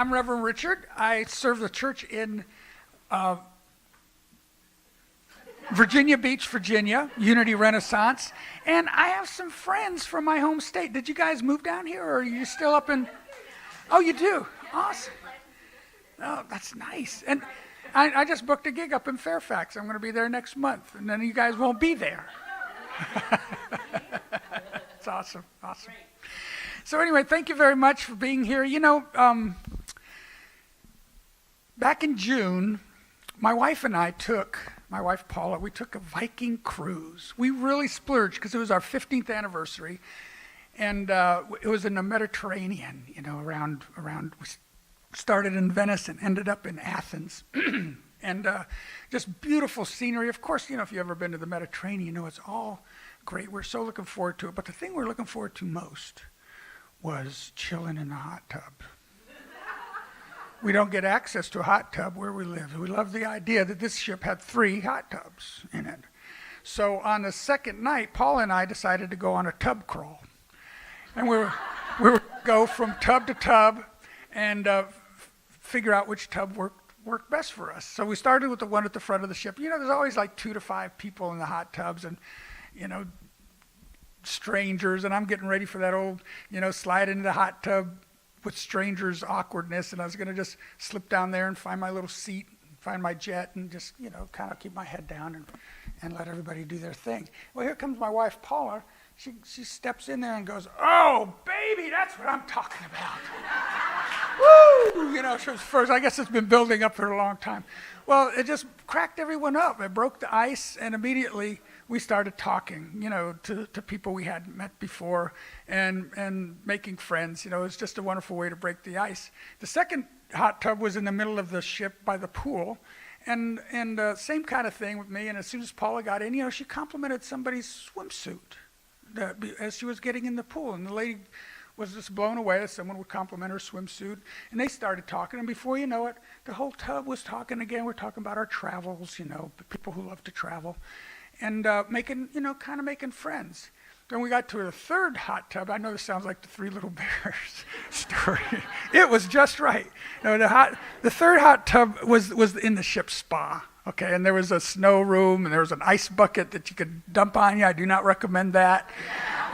I'm Reverend Richard. I serve the church in Virginia Beach, Virginia, Unity Renaissance. And I have some friends from my home state. Did you guys move down here, or are you still up in? Oh, you do? Awesome. Oh, that's nice. And I just booked a gig up in Fairfax. I'm going to be there next month, and then you guys won't be there. It's awesome, awesome. So anyway, thank you very much for being here. You know, back in June, my wife and I my wife Paula, we took a Viking cruise. We really splurged because it was our 15th anniversary, and it was in the Mediterranean, you know, around we started in Venice and ended up in Athens. And just beautiful scenery. Of course, you know, if you've ever been to the Mediterranean, you know it's all great. We're so looking forward to it. But the thing we're looking forward to most was chilling in the hot tub. We don't get access to a hot tub where we live. We love the idea that this ship had 3 hot tubs in it. So on the second night, Paul and I decided to go on a tub crawl. And we were go from tub to tub and figure out which tub worked best for us. So we started with the one at the front of the ship. You know, there's always like 2 to 5 people in the hot tubs, and, you know, strangers, and I'm getting ready for that old, you know, slide into the hot tub with strangers awkwardness, and I was going to just slip down there and find my little seat, find my jet, and just, you know, kind of keep my head down and let everybody do their thing. Well, here comes my wife, Paula. She steps in there and goes, "Oh, baby, that's what I'm talking about." Woo! You know, she was first. I guess it's been building up for a long time. Well, it just cracked everyone up. It broke the ice, and immediately we started talking, you know, to people we hadn't met before, and making friends. You know, it was just a wonderful way to break the ice. The second hot tub was in the middle of the ship by the pool, and same kind of thing with me. And as soon as Paula got in, you know, she complimented somebody's swimsuit as she was getting in the pool, and the lady was just blown away that someone would compliment her swimsuit, and they started talking, and before you know it, the whole tub was talking again. We're talking about our travels, you know, people who love to travel, and making, you know, kind of making friends. Then we got to the third hot tub. I know this sounds like the Three Little Bears story. It was just right. No, the third hot tub was in the ship's spa. Okay, and there was a snow room, and there was an ice bucket that you could dump on you. I do not recommend that.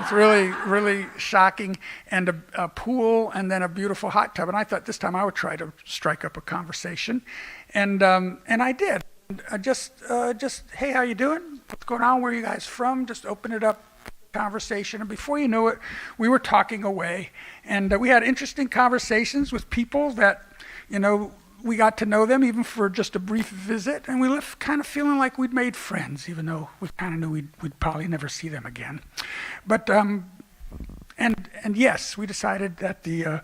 It's really, really shocking. And a pool, and then a beautiful hot tub. And I thought this time I would try to strike up a conversation, and I did. Just hey, how you doing? What's going on? Where are you guys from? Just open it up, conversation. And before you knew it, we were talking away, and we had interesting conversations with people that, you know, we got to know them even for just a brief visit, and we left kind of feeling like we'd made friends, even though we kind of knew we'd probably never see them again. But and yes, we decided that the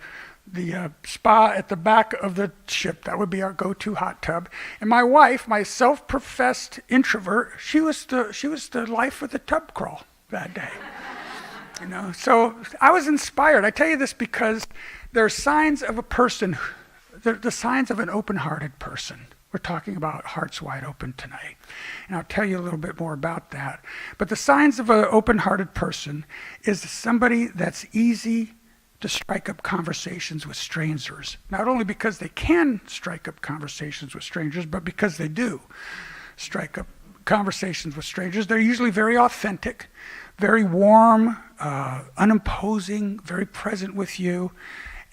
spa at the back of the ship, that would be our go-to hot tub. And my wife, my self-professed introvert, she was the life of the tub crawl that day. You know, so I was inspired. I tell you this because there are signs of a person. The signs of an open-hearted person. We're talking about hearts wide open tonight. And I'll tell you a little bit more about that. But the signs of an open-hearted person is somebody that's easy to strike up conversations with strangers. Not only because they can strike up conversations with strangers, but because they do strike up conversations with strangers. They're usually very authentic, very warm, unimposing, very present with you.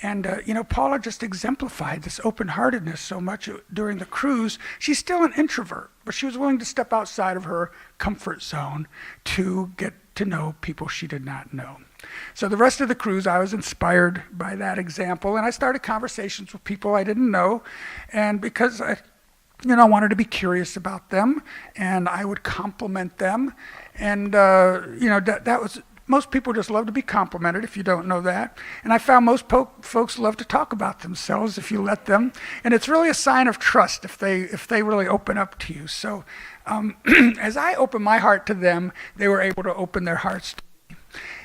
And, you know, Paula just exemplified this open-heartedness so much during the cruise. She's still an introvert, but she was willing to step outside of her comfort zone to get to know people she did not know. So the rest of the cruise, I was inspired by that example, and I started conversations with people I didn't know, and because I wanted to be curious about them, and I would compliment them, and, that was... Most people just love to be complimented, if you don't know that. And I found most folks love to talk about themselves if you let them. And it's really a sign of trust if they really open up to you. So as I opened my heart to them, they were able to open their hearts to me.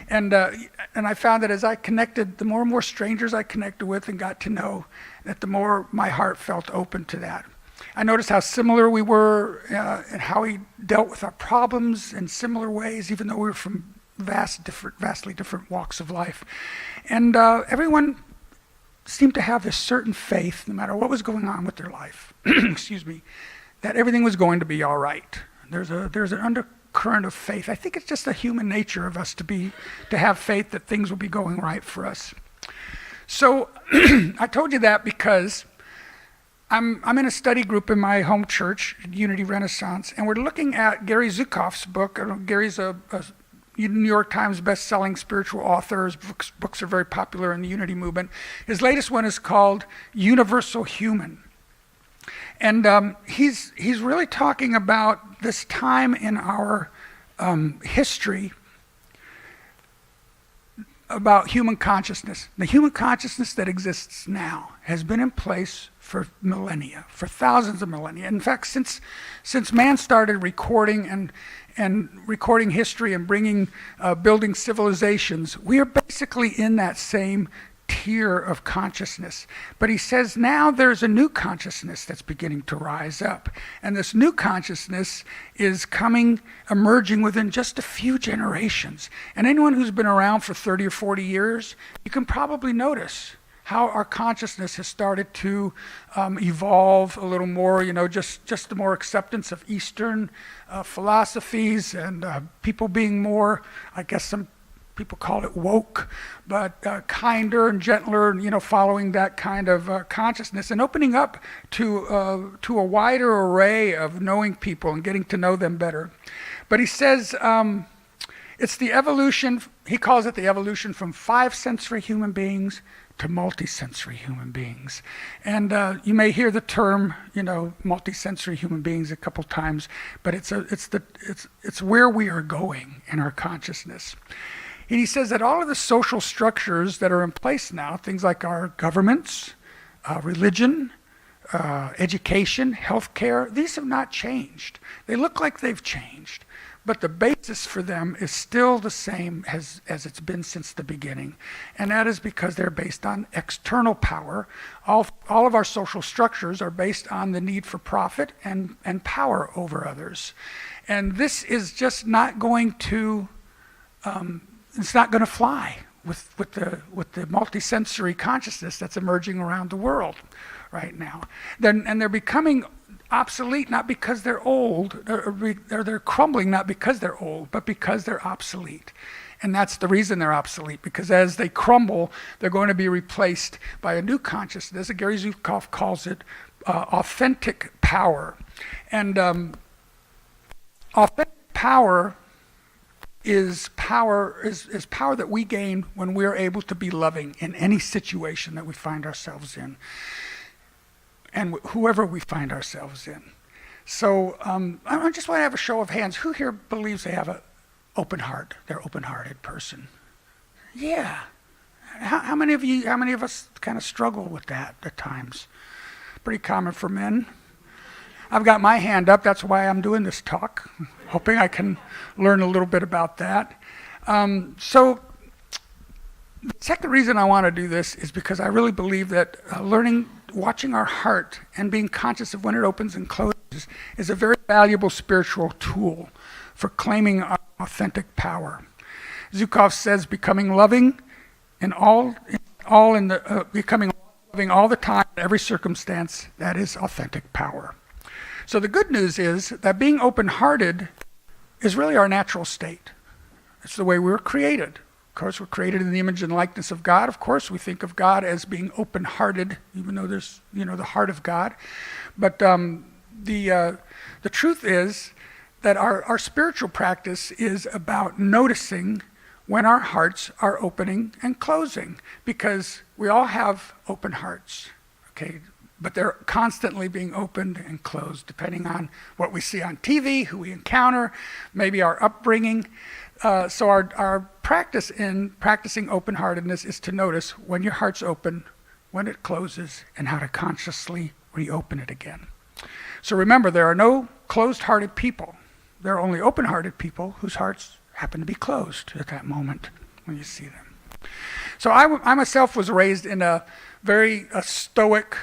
And I found that as I connected, the more and more strangers I connected with and got to know, that the more my heart felt open to that. I noticed how similar we were and how we dealt with our problems in similar ways, even though we were from vastly different walks of life. And everyone seemed to have this certain faith, no matter what was going on with their life, excuse me, that everything was going to be all right. There's an undercurrent of faith. I think it's just the human nature of us to have faith that things will be going right for us. So I told you that because I'm in a study group in my home church, Unity Renaissance, and we're looking at Gary Zukav's book. Gary's a New York Times best-selling spiritual author. His books are very popular in the Unity movement. His latest one is called Universal Human. And he's really talking about this time in our history about human consciousness. The human consciousness that exists now has been in place for millennia, for thousands of millennia. In fact, since man started recording and recording history and building civilizations, we are basically in that same tier of consciousness. But he says now there's a new consciousness that's beginning to rise up. And this new consciousness is emerging within just a few generations. And anyone who's been around for 30 or 40 years, you can probably notice how our consciousness has started to evolve a little more, just the more acceptance of Eastern philosophies and people being more, I guess some people call it woke, but kinder and gentler, following that kind of consciousness and opening up to a wider array of knowing people and getting to know them better. But he says it's the evolution, he calls it the evolution from 5-sensory human beings to multisensory human beings. And you may hear the term, multisensory human beings a couple times, but it's where we are going in our consciousness. And he says that all of the social structures that are in place now, things like our governments, religion, education, healthcare, these have not changed. They look like they've changed, but the basis for them is still the same as it's been since the beginning. And that is because they're based on external power. All of our social structures are based on the need for profit and power over others. And this is just not going to it's not going to fly with the multisensory consciousness that's emerging around the world right now. And they're becoming obsolete not because they're old, or they're crumbling not because they're old, but because they're obsolete. And that's the reason they're obsolete, because as they crumble, they're going to be replaced by a new consciousness. Gary Zukav calls it authentic power. And authentic power is power that we gain when we are able to be loving in any situation that we find ourselves in, and whoever we find ourselves in. So I just want to have a show of hands. Who here believes they have an open heart? They're an open-hearted person. Yeah. How many of us kind of struggle with that at times? Pretty common for men. I've got my hand up. That's why I'm doing this talk, hoping I can learn a little bit about that. So the second reason I want to do this is because I really believe that watching our heart and being conscious of when it opens and closes is a very valuable spiritual tool for claiming our authentic power. Zukav says becoming loving becoming loving all the time, in every circumstance, that is authentic power. So the good news is that being open-hearted is really our natural state. It's the way we were created. Of course, we're created in the image and likeness of God. Of course, we think of God as being open-hearted, even though there's, the heart of God. But the truth is that our spiritual practice is about noticing when our hearts are opening and closing, because we all have open hearts, okay? But they're constantly being opened and closed, depending on what we see on TV, who we encounter, maybe our upbringing. So our practice in practicing open-heartedness is to notice when your heart's open, when it closes, and how to consciously reopen it again. So remember, there are no closed-hearted people. There are only open-hearted people whose hearts happen to be closed at that moment when you see them. So I myself was raised in a very stoic,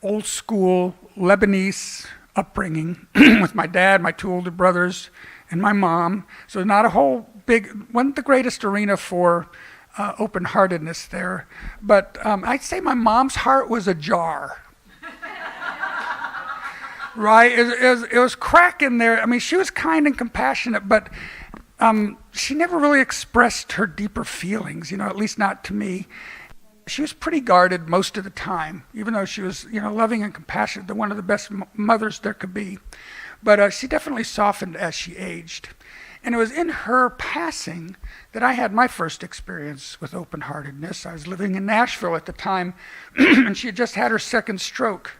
old-school Lebanese upbringing with my dad, my two older brothers, and my mom. So not a whole wasn't the greatest arena for open-heartedness there. But I'd say my mom's heart was ajar. Right? It was cracking there. I mean, she was kind and compassionate, but she never really expressed her deeper feelings, at least not to me. She was pretty guarded most of the time, even though she was, loving and compassionate, one of the best mothers there could be. But she definitely softened as she aged. And it was in her passing that I had my first experience with open-heartedness. I was living in Nashville at the time, and she had just had her second stroke.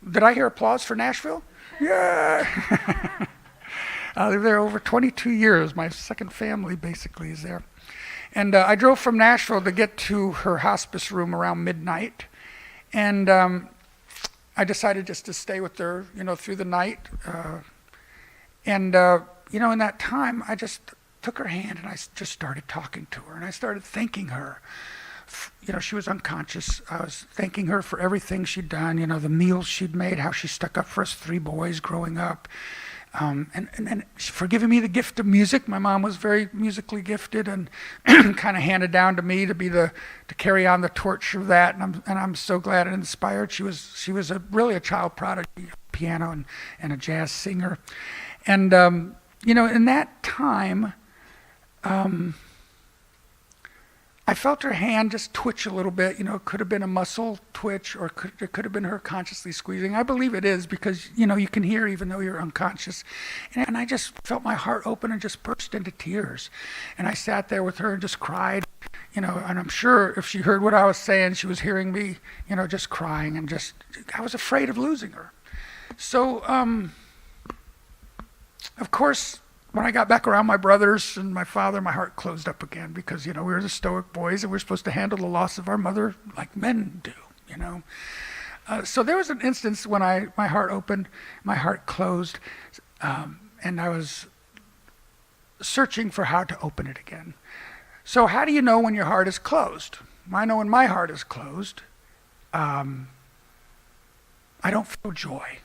Did I hear applause for Nashville? Yeah! I lived there over 22 years. My second family basically is there. And I drove from Nashville to get to her hospice room around midnight. And I decided just to stay with her, through the night. In that time, I just took her hand and I just started talking to her. And I started thanking her. She was unconscious. I was thanking her for everything she'd done, the meals she'd made, how she stuck up for us three boys growing up. And for giving me the gift of music. My mom was very musically gifted and kind of handed down to me to carry on the torch of that. And I'm so glad and inspired. She was really a child prodigy, piano and a jazz singer. And in that time, I felt her hand just twitch a little bit. It could have been a muscle twitch, or it could have been her consciously squeezing. I believe it is because, you can hear even though you're unconscious. And I just felt my heart open and just burst into tears. And I sat there with her and just cried, and I'm sure if she heard what I was saying, she was hearing me, just crying and I was afraid of losing her. So, of course, when I got back around my brothers and my father, my heart closed up again because, we were the stoic boys and we're supposed to handle the loss of our mother like men do, So there was an instance when my heart opened, my heart closed, and I was searching for how to open it again. So how do you know when your heart is closed? I know when my heart is closed, I don't feel joy.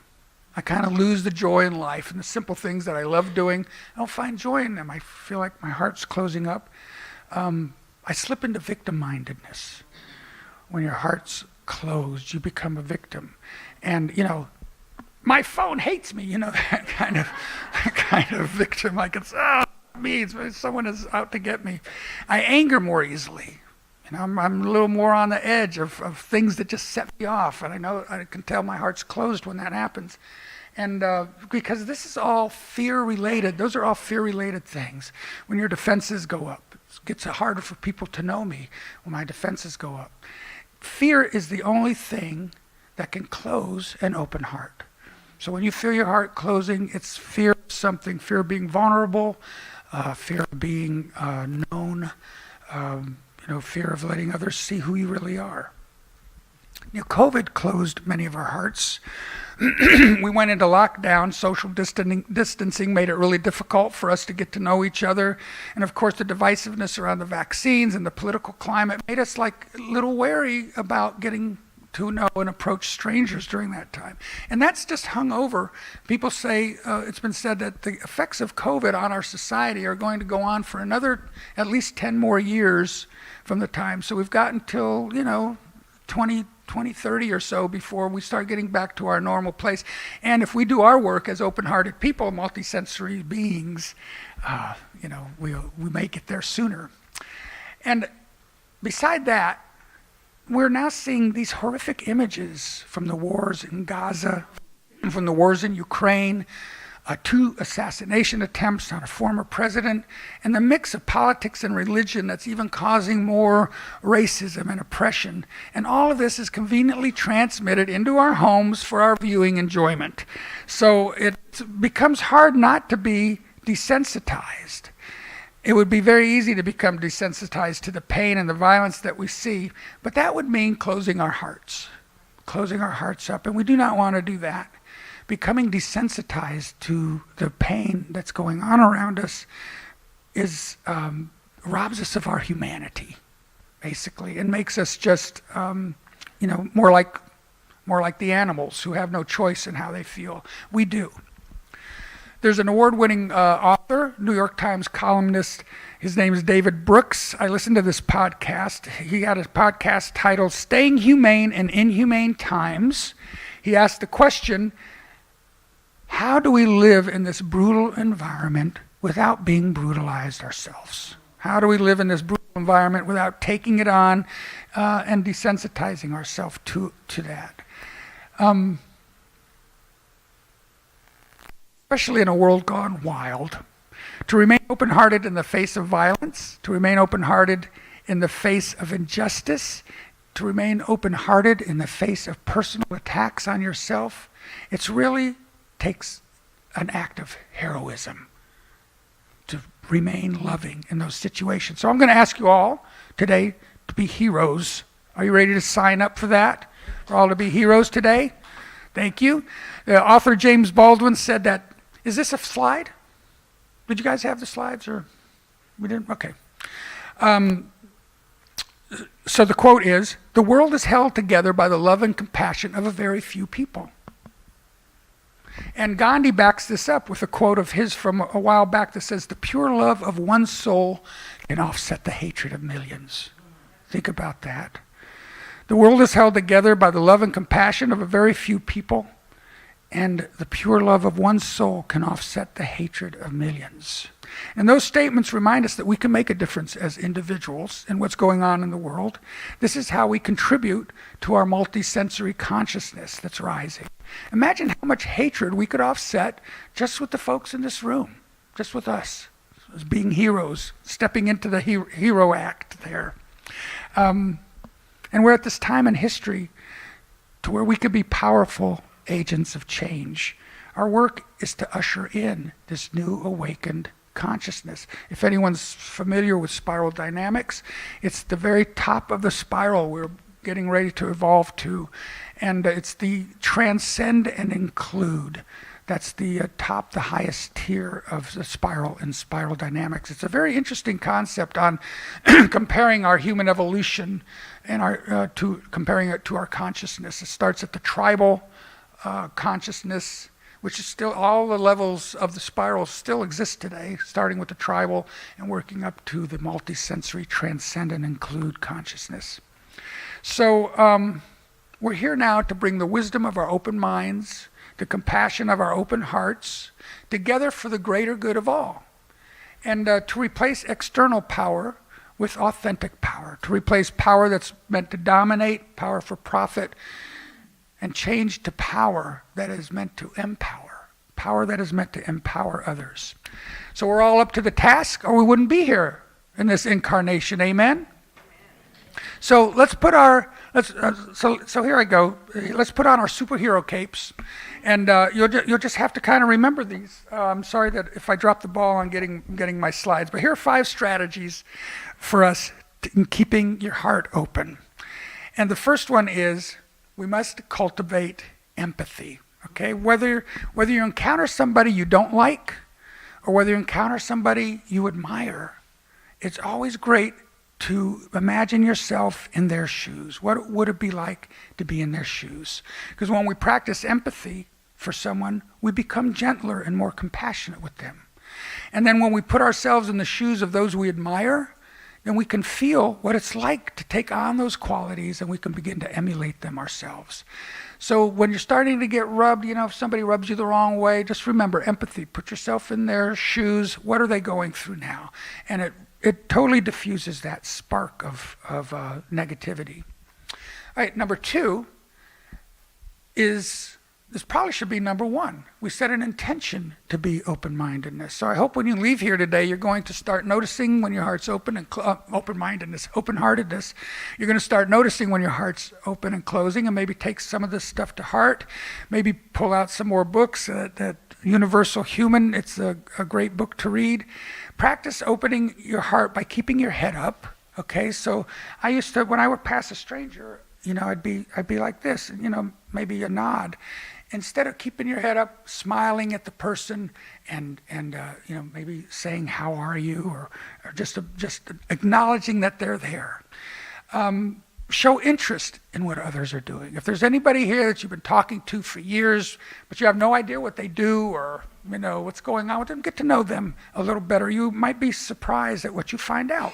I kind of lose the joy in life and the simple things that I love doing. I don't find joy in them. I feel like my heart's closing up. I slip into victim-mindedness. When your heart's closed, you become a victim. And, my phone hates me, that kind of victim. Like someone is out to get me. I anger more easily. I'm a little more on the edge of things that just set me off. And I know I can tell my heart's closed when that happens. And because this is all fear-related. Those are all fear-related things. When your defenses go up, it gets harder for people to know me when my defenses go up. Fear is the only thing that can close an open heart. So when you feel your heart closing, it's fear of something, fear of being vulnerable, fear of being known, fear of letting others see who you really are. COVID closed many of our hearts. We went into lockdown. Social distancing made it really difficult for us to get to know each other. And of course, the divisiveness around the vaccines and the political climate made us a little wary about getting to know and approach strangers during that time. And that's just hung over. People say, it's been said that the effects of COVID on our society are going to go on for another at least 10 more years from the time. So we've got until, 2030 or so before we start getting back to our normal place. And if we do our work as open-hearted people, multisensory beings, we may get there sooner. And beside that, we're now seeing these horrific images from the wars in Gaza, from the wars in Ukraine, 2 assassination attempts on a former president, and the mix of politics and religion that's even causing more racism and oppression. And all of this is conveniently transmitted into our homes for our viewing enjoyment. So it becomes hard not to be desensitized. It would be very easy to become desensitized to the pain and the violence that we see, but that would mean closing our hearts up, and we do not want to do that. Becoming desensitized to the pain that's going on around us robs us of our humanity, basically, and makes us just, more like the animals who have no choice in how they feel. We do. There's an award-winning author, New York Times columnist. His name is David Brooks. I listened to this podcast. He had a podcast titled Staying Humane in Inhumane Times. He asked the question, how do we live in this brutal environment without being brutalized ourselves? How do we live in this brutal environment without taking it on and desensitizing ourselves to that? Especially in a world gone wild. To remain open-hearted in the face of violence, to remain open-hearted in the face of injustice, to remain open-hearted in the face of personal attacks on yourself, it really takes an act of heroism to remain loving in those situations. So I'm going to ask you all today to be heroes. Are you ready to sign up for that? For all to be heroes today? Thank you. The author James Baldwin said that, is this a slide? Did you guys have the slides or we didn't? Okay. So the quote is, the world is held together by the love and compassion of a very few people. And Gandhi backs this up with a quote of his from a while back that says, the pure love of one soul can offset the hatred of millions. Think about that. The world is held together by the love and compassion of a very few people, and the pure love of one soul can offset the hatred of millions. And those statements remind us that we can make a difference as individuals in what's going on in the world. This is how we contribute to our multisensory consciousness that's rising. Imagine how much hatred we could offset just with the folks in this room, just with us, as being heroes, stepping into the hero act there. And we're at this time in history to where we could be powerful agents of change. Our work is to usher in this new awakened consciousness. If anyone's familiar with spiral dynamics, it's the very top of the spiral we're getting ready to evolve to, and it's the transcend and include. That's the top, the highest tier of the spiral in spiral dynamics. It's a very interesting concept on comparing our human evolution and comparing it to our consciousness. It starts at the tribal consciousness, which is still, all the levels of the spiral still exist today, starting with the tribal and working up to the multisensory transcend and include consciousness. So we're here now to bring the wisdom of our open minds, the compassion of our open hearts, together for the greater good of all. And to replace external power with authentic power, to replace power that's meant to dominate, power for profit, and change to power that is meant to empower, power that is meant to empower others. So we're all up to the task, or we wouldn't be here in this incarnation. Amen? So let's put our, so here I go. Let's put on our superhero capes, and you'll just have to kind of remember these. I'm sorry that if I drop the ball on getting my slides, but here are 5 strategies for us in keeping your heart open. And the first one is, we must cultivate empathy, okay? Whether you encounter somebody you don't like or whether you encounter somebody you admire, it's always great to imagine yourself in their shoes. What would it be like to be in their shoes? Because when we practice empathy for someone, we become gentler and more compassionate with them. And then when we put ourselves in the shoes of those we admire, then we can feel what it's like to take on those qualities, and we can begin to emulate them ourselves. So when you're starting to get rubbed, if somebody rubs you the wrong way, just remember empathy. Put yourself in their shoes. What are they going through now? And it totally diffuses that spark of negativity. All right, number 2 is, this probably should be number 1. We set an intention to be open-mindedness. So I hope when you leave here today, you're going to start noticing when your heart's open and open-mindedness, open-heartedness. You're going to start noticing when your heart's open and closing, and maybe take some of this stuff to heart. Maybe pull out some more books. That Universal Human, it's a great book to read. Practice opening your heart by keeping your head up. Okay, so I used to, when I would pass a stranger, I'd be like this, maybe a nod. Instead of keeping your head up, smiling at the person, and maybe saying "How are you?" or just acknowledging that they're there. show interest in what others are doing. If there's anybody here that you've been talking to for years, but you have no idea what they do or what's going on with them, get to know them a little better. You might be surprised at what you find out.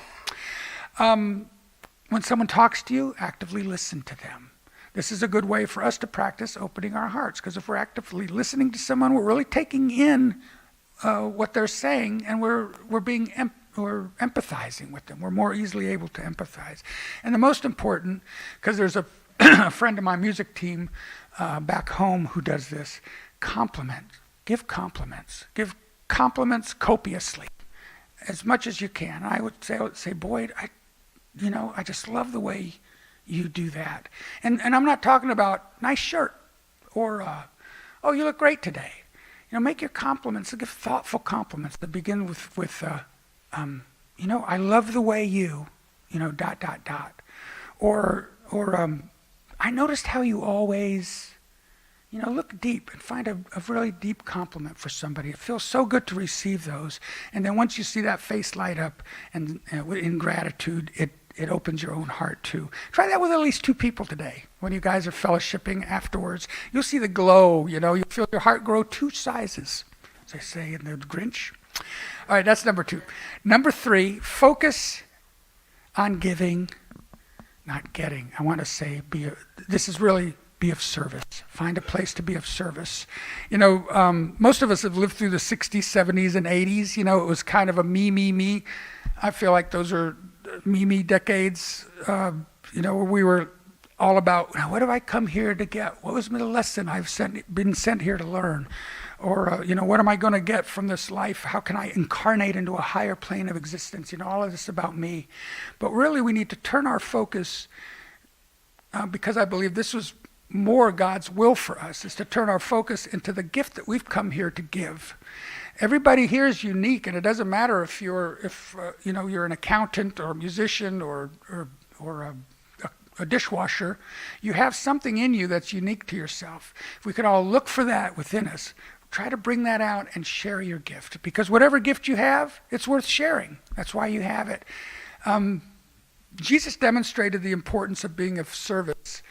When someone talks to you, actively listen to them. This is a good way for us to practice opening our hearts, because if we're actively listening to someone, we're really taking in what they're saying, and we're empathizing with them. We're more easily able to empathize. And the most important, because there's a friend of my music team back home who does this, compliment. Give compliments. Give compliments copiously, as much as you can. I would say, Boyd, I just love the way you do that. And I'm not talking about nice shirt or, oh, you look great today. Make your compliments, give thoughtful compliments that begin with I love the way you, ... Or I noticed how you always, look deep and find a really deep compliment for somebody. It feels so good to receive those. And then once you see that face light up and in gratitude, it opens your own heart too. Try that with at least 2 people today. When you guys are fellowshipping afterwards, you'll see the glow, you'll feel your heart grow 2 sizes, as they say in the Grinch. All right, that's number 2. Number 3, focus on giving, not getting. I want to say this is really be of service. Find a place to be of service. Most of us have lived through the 60s, 70s, and 80s. It was kind of a me. I feel like those are me decades, where we were all about, what have I come here to get? What was the lesson I've been sent here to learn? Or, what am I going to get from this life? How can I incarnate into a higher plane of existence? All of this about me. But really, we need to turn our focus, because I believe this was more God's will for us, is to turn our focus into the gift that we've come here to give. Everybody here is unique, and it doesn't matter if you're an accountant or a musician or a dishwasher. You have something in you that's unique to yourself. If we could all look for that within us, try to bring that out and share your gift, because whatever gift you have, it's worth sharing. That's why you have it. Jesus demonstrated the importance of being of service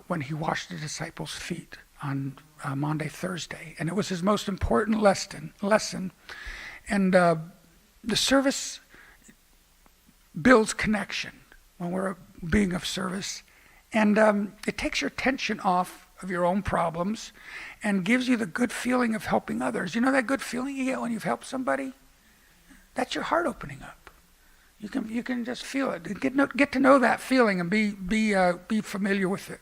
when he washed the disciples' feet on Maundy Thursday, and it was his most important lesson. And the service builds connection when we're being of service, and it takes your attention off of your own problems and gives you the good feeling of helping others. That good feeling you get when you've helped somebody? That's your heart opening up. You can just feel it. Get to know that feeling and be familiar with it.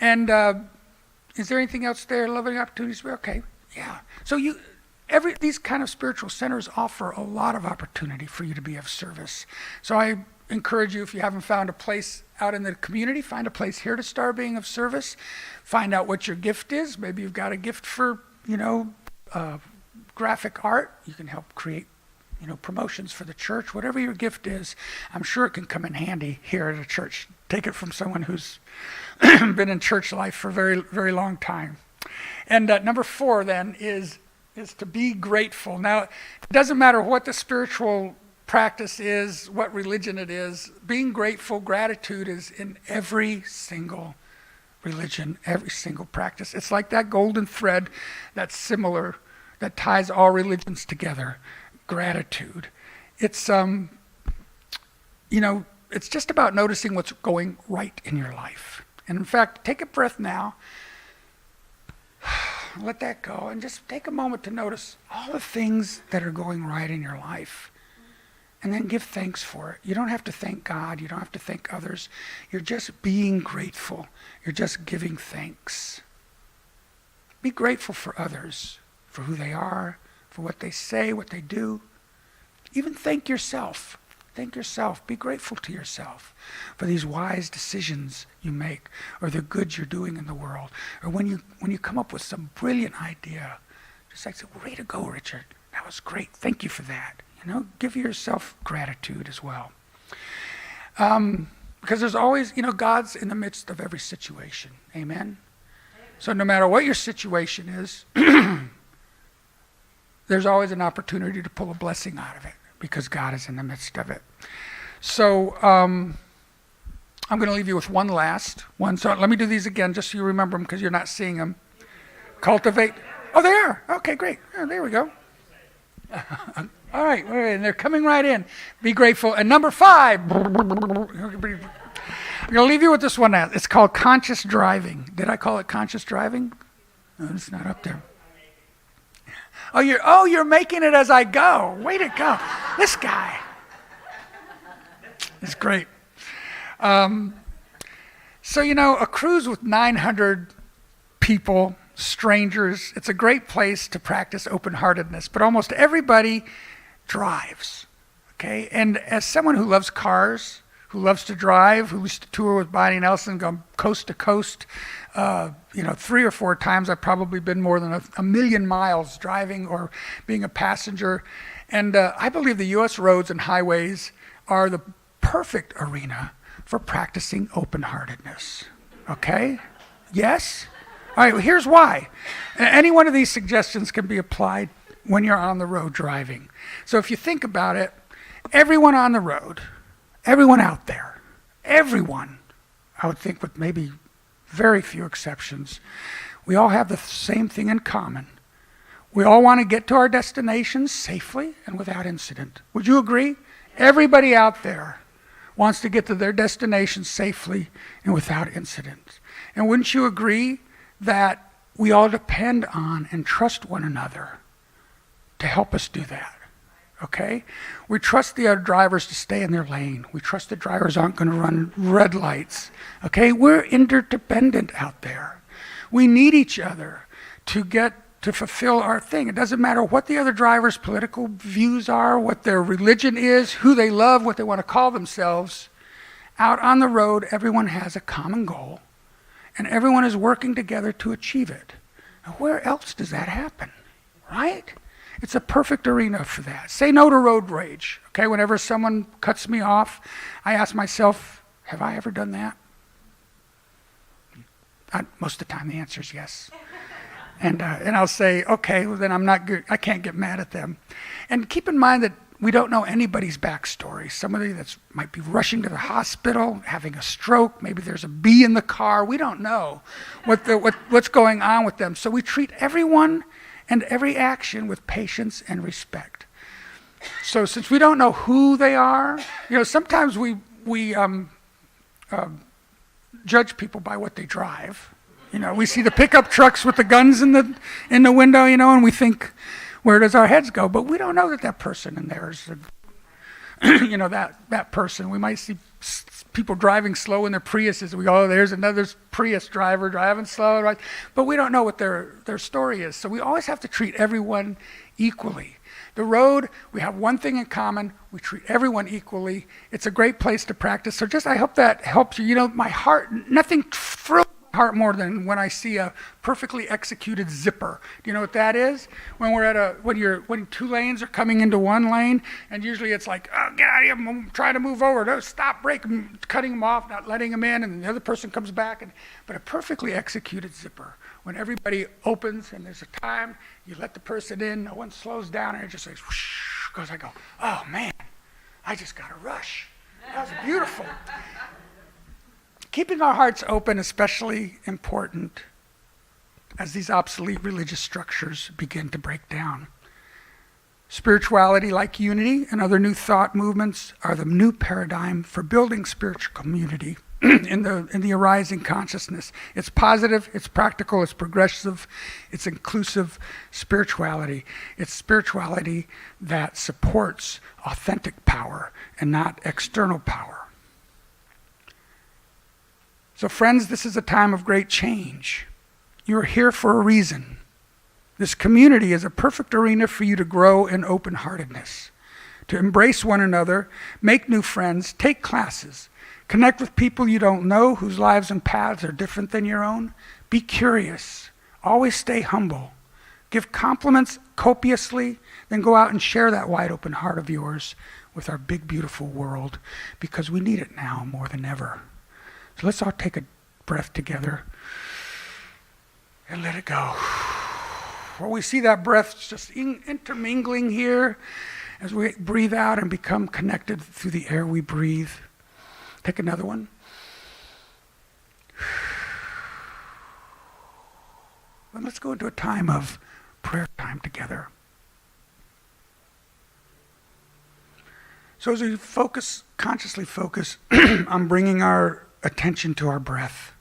And is there anything else there? Loving opportunities? Okay, yeah. So these kind of spiritual centers offer a lot of opportunity for you to be of service. So I encourage you, if you haven't found a place out in the community, find a place here to start being of service. Find out what your gift is. Maybe you've got a gift for, graphic art. You can help create, promotions for the church. Whatever your gift is, I'm sure it can come in handy here at a church. Take it from someone who's been in church life for a very, very long time. And number 4 then is to be grateful. Now, it doesn't matter what the spiritual practice is, what religion it is. Being grateful, gratitude is in every single religion, every single practice. It's like that golden thread that's similar, that ties all religions together. Gratitude. It's it's just about noticing what's going right in your life. And in fact, take a breath now. Let that go and just take a moment to notice all the things that are going right in your life. And then give thanks for it. You don't have to thank God. You don't have to thank others. You're just being grateful. You're just giving thanks. Be grateful for others, for who they are, for what they say, what they do. Even thank yourself. Thank yourself. Be grateful to yourself for these wise decisions you make, or the good you're doing in the world, or when you come up with some brilliant idea. Just like, way to go, Richard. That was great. Thank you for that. Give yourself gratitude as well. Because there's always, God's in the midst of every situation. Amen? So no matter what your situation is, there's always an opportunity to pull a blessing out of it, because God is in the midst of it. So I'm going to leave you with one last one. So let me do these again just so you remember them because you're not seeing them. Cultivate. Oh, they are. Okay, great. Yeah, there we go. All right, and they're coming right in. Be grateful. And number 5. I'm going to leave you with this one. It's called conscious driving. Did I call it conscious driving? No, it's not up there. You're making it as I go. Way to go. This guy. It's great. So, a cruise with 900 people, strangers, it's a great place to practice open-heartedness. But almost everybody drives, okay? And as someone who loves cars, who loves to drive, who used to tour with Bonnie Nelson, go coast to coast, 3 or 4 times. I've probably been more than a million miles driving or being a passenger. And I believe the U.S. roads and highways are the perfect arena for practicing open-heartedness, okay? Yes? All right, well, here's why. Any one of these suggestions can be applied when you're on the road driving. So if you think about it, everyone on the road, everyone out there, everyone, I would think with maybe very few exceptions, we all have the same thing in common. We all want to get to our destinations safely and without incident. Would you agree? Everybody out there wants to get to their destination safely and without incident. And wouldn't you agree that we all depend on and trust one another to help us do that? Okay? We trust the other drivers to stay in their lane. We trust the drivers aren't going to run red lights. Okay? We're interdependent out there. We need each other to fulfill our thing. It doesn't matter what the other driver's political views are, what their religion is, who they love, what they want to call themselves. Out on the road, everyone has a common goal, and everyone is working together to achieve it. Now, where else does that happen? Right? It's a perfect arena for that. Say no to road rage. Okay, whenever someone cuts me off, I ask myself, have I ever done that? Most of the time the answer is yes. And I'll say, okay, well then I'm not good. I can't get mad at them. And keep in mind that we don't know anybody's backstory. Somebody that might be rushing to the hospital, having a stroke. Maybe there's a bee in the car. We don't know what's going on with them. So we treat everyone and every action with patience and respect. So since we don't know who they are, sometimes we judge people by what they drive. We see the pickup trucks with the guns in the window, and we think, where does our heads go? But we don't know that person in there is, that person. We might see people driving slow in their Priuses. We go, oh, there's another Prius driver driving slow, right? But we don't know what their story is. So we always have to treat everyone equally. The road, we have one thing in common. We treat everyone equally. It's a great place to practice. So I hope that helps you. My heart, nothing thrills my heart more than when I see a perfectly executed zipper. Do you know what that is? When when 2 lanes are coming into 1 lane, and usually it's like, oh, get out of here, I'm trying to move over. No, stop, brake, cutting them off, not letting them in, and the other person comes back. But a perfectly executed zipper, when everybody opens and there's a time, you let the person in, no one slows down, and it just like, whoosh, goes. I go, oh man, I just got a rush. That was beautiful. Keeping our hearts open, especially important as these obsolete religious structures begin to break down. Spirituality, like unity and other new thought movements, are the new paradigm for building spiritual community in the arising consciousness. It's positive, it's practical, it's progressive, it's inclusive spirituality. It's spirituality that supports authentic power and not external power. So friends, this is a time of great change. You are here for a reason. This community is a perfect arena for you to grow in open-heartedness, to embrace one another, make new friends, take classes, connect with people you don't know whose lives and paths are different than your own. Be curious. Always stay humble. Give compliments copiously, then go out and share that wide open heart of yours with our big, beautiful world, because we need it now more than ever. So let's all take a breath together and let it go. Well, we see that breath just intermingling here as we breathe out and become connected through the air we breathe. Take another one. Then let's go into a time of prayer time together. So as we consciously focus on bringing our attention to our breath,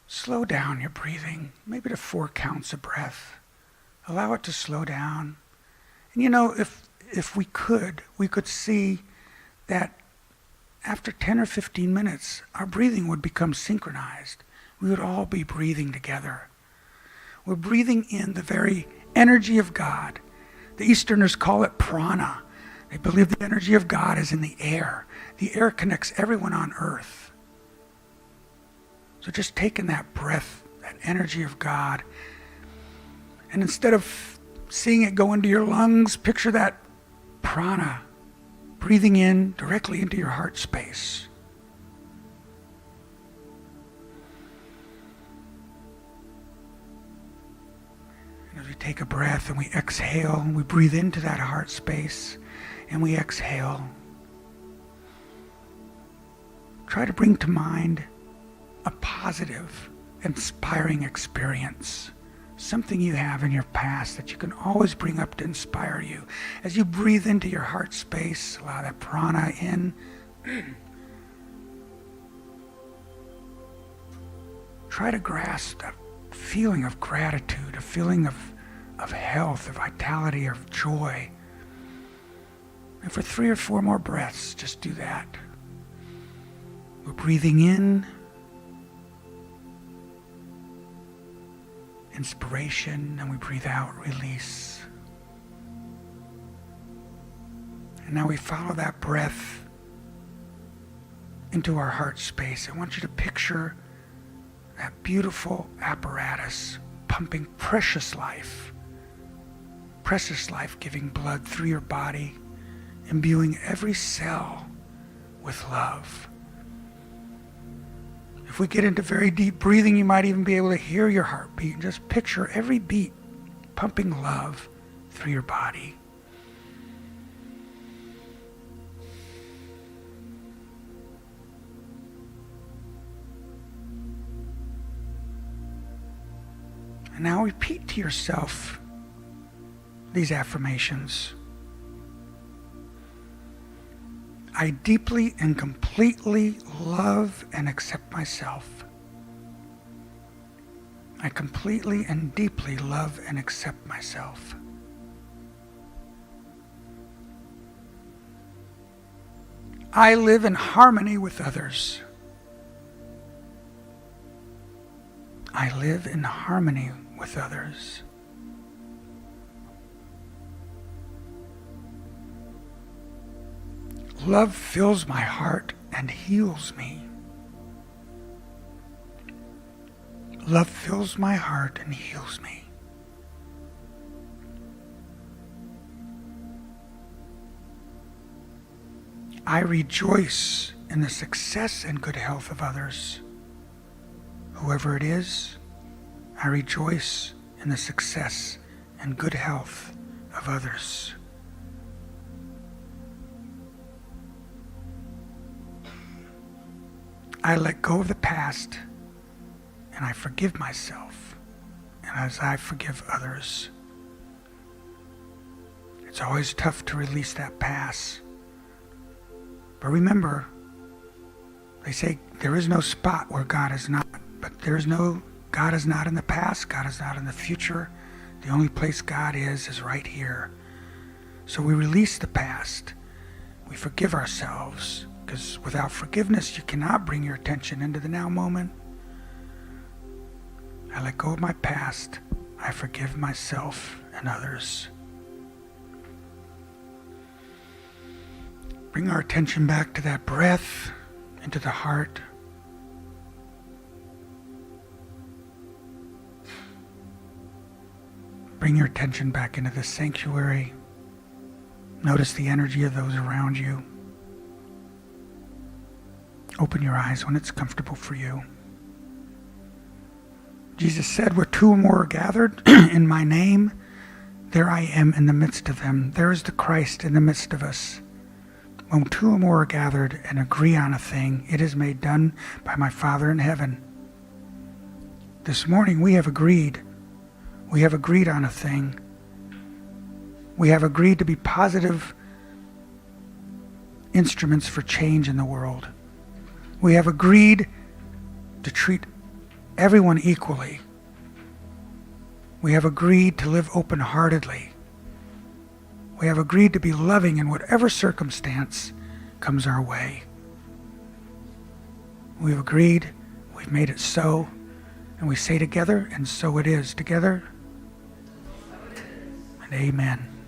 slow down your breathing, maybe to 4 counts of breath. Allow it to slow down. And if we could see that after 10 or 15 minutes, our breathing would become synchronized. We would all be breathing together. We're breathing in the very energy of God. The Easterners call it prana. They believe the energy of God is in the air. The air connects everyone on earth. So just taking that breath, that energy of God, and instead of seeing it go into your lungs, picture that prana breathing in directly into your heart space. And as we take a breath and we exhale, and we breathe into that heart space, and we exhale, try to bring to mind a positive, inspiring experience. Something you have in your past that you can always bring up to inspire you. As you breathe into your heart space, allow that prana in. Try to grasp a feeling of gratitude, a feeling of health, of vitality, of joy. And for 3 or 4 more breaths, just do that. We're breathing in inspiration, and we breathe out release. And now we follow that breath into our heart space. I want you to picture that beautiful apparatus pumping precious life giving blood through your body, imbuing every cell with love. If we get into very deep breathing, you might even be able to hear your heartbeat and just picture every beat pumping love through your body. And now repeat to yourself these affirmations. I deeply and completely love and accept myself. I completely and deeply love and accept myself. I live in harmony with others. I live in harmony with others. Love fills my heart and heals me. Love fills my heart and heals me. I rejoice in the success and good health of others. Whoever it is, I rejoice in the success and good health of others. I let go of the past, and I forgive myself, and as I forgive others. It's always tough to release that past. But remember, they say there is no spot where God is not. But God is not in the past, God is not in the future. The only place God is right here. So we release the past. We forgive ourselves. Because without forgiveness, you cannot bring your attention into the now moment. I let go of my past. I forgive myself and others. Bring our attention back to that breath, into the heart. Bring your attention back into the sanctuary. Notice the energy of those around you. Open your eyes when it's comfortable for you. Jesus said, where 2 or more are gathered in my name, there I am in the midst of them. There is the Christ in the midst of us. When 2 or more are gathered and agree on a thing, it is made done by my Father in heaven. This morning we have agreed. We have agreed on a thing. We have agreed to be positive instruments for change in the world. We have agreed to treat everyone equally. We have agreed to live open-heartedly. We have agreed to be loving in whatever circumstance comes our way. We've agreed, we've made it so, and we say together, and so it is. Together, and amen.